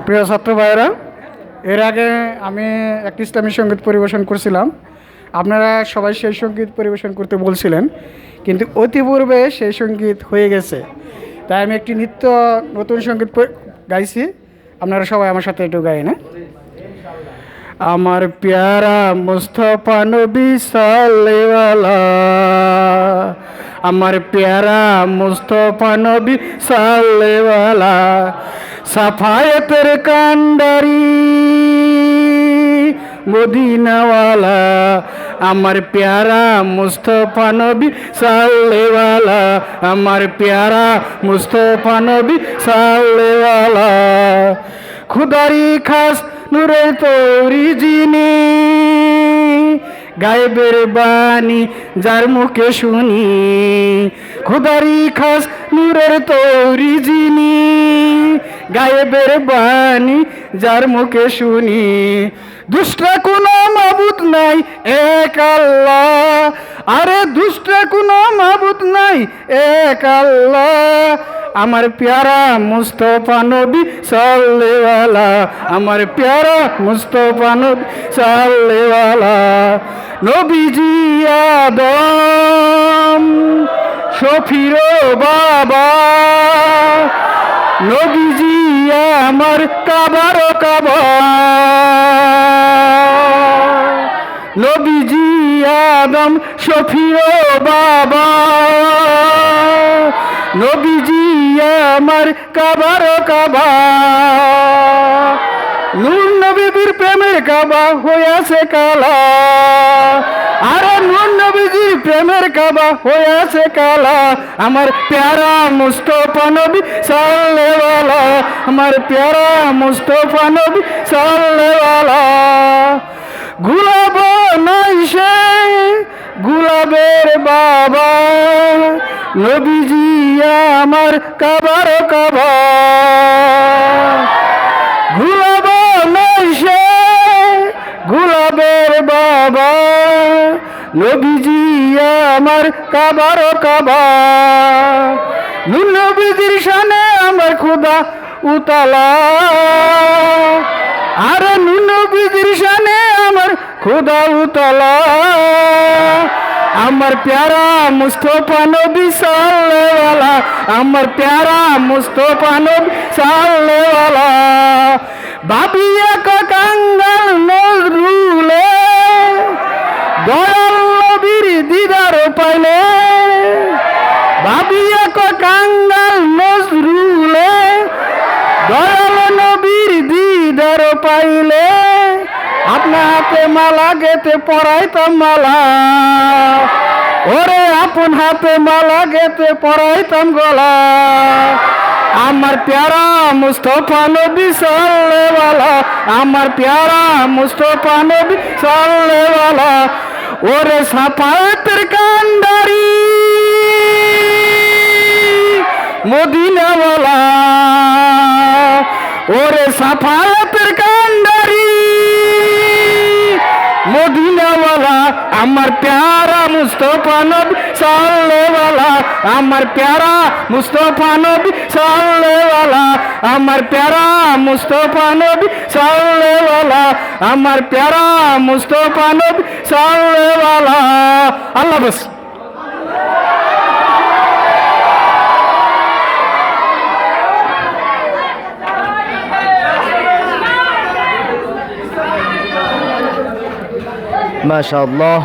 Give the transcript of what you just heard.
প্রিয় ছাত্র ভাইয়েরা, এর আগে আমি একটি ইসলামী সঙ্গীত পরিবেশন করছিলাম। আপনারা সবাই সেই সঙ্গীত পরিবেশন করতে বলছিলেন, কিন্তু অতিপূর্বে সেই সঙ্গীত হয়ে গেছে, তাই আমি একটি নতুন সঙ্গীত গাইছি। আপনারা সবাই আমার সাথে একটু গাই না? আমার প্যারা মুস্তফা নবী সাল্লাল্লাহু, আমার প্যারা মুস্তফা নবী সাল্লাল্লাহু, সাফায়েতের কান্ডারি মদিনাওয়ালা, আমার প্যারা মুস্তফা নবী সাল্লাল্লাহু, আমার প্যারা মুস্তফা নবী সাল্লাল্লাহু, খুদারি খাস নূরে তৈরি যিনি, গায়েবের বাণী যার মুখে শুনি, খুদারি খাস নূরের তৈরি যিনি, গায়েবের বাণী যার মুখে শুনি, দুষ্টা কোনো মাবুদ নাই এক আল্লাহ, আরে দুষ্টা কোনো মাবুদ নাই এক আল্লাহ, আমার প্যারা মুস্তফা নবী সাল্লাল্লাহু, আমার প্যারা মুস্তফা নবী সাল্লাল্লাহু, নবীজি আদম শফির বাবা, নবীজি আমার কাবার কাবা, নবীজি আদম শফির বাবা, নবীজি আমার কাবার কাবা, নূর নবীর প্রেমের কাবা হয়েছে কালা, আরে নূর নবীজির প্রেমের কাবা হয়েছে কালা, আমার প্যারা মুস্তফা নবী সাল্লাল্লাহু, আমার প্যারা মুস্তফা নবী সাল্লাল্লাহু, গুলাব নাই সে গুলাবের বাবা, নবীজি আমার কাবার কাবা, গুলাব নাই সে গুলাবের বাবা, নবীজি আমার কাবার কাবা, নবীজির শানে আমার খোদা উতালা, আরে নবীজির শানে আমার খোদা উতালা, আমার প্যারা মুস্তফা নবী সাল্লাল্লাহু, আমার প্যারা মুস্তফা নবী সাল্লাল্লাহু, বাবিয়া কাঙ্গাল নজরুলে দয়াল নবীর দিদার পাইলে, বাবিয়া কাঙ্গাল নজরুলে দয়াল নবীর দিদার পাইলে, আপনার হাতে মালা গেতে পরাইতাম মালা, ওরে আপন হাতে মালা গেতে পরাইতাম গলা, আমার প্যারা মুস্তফা নবী সাল্লাল্লাহু, আমার প্যারা মুস্তফা নবী সাল্লাল্লাহু, ওরে সাফায়েতের কান্ডারি মদিনাওয়ালা, ওরে সাফায়েতের কান্ডারি মদিনাওয়ালা, আমার প্যারা মুস্তফা নবী সাল্লাল্লাহু, আমার প্যারা মুস্তফা নবী সাল্লাল্লাহু, আমার প্যারা মুস্তফা নবী সাল্লাল্লাহু, আমার প্যারা মুস্তফা নবী সাল্লাল্লাহু। আল্লাহ হাফেজ। মাশাআল্লাহ।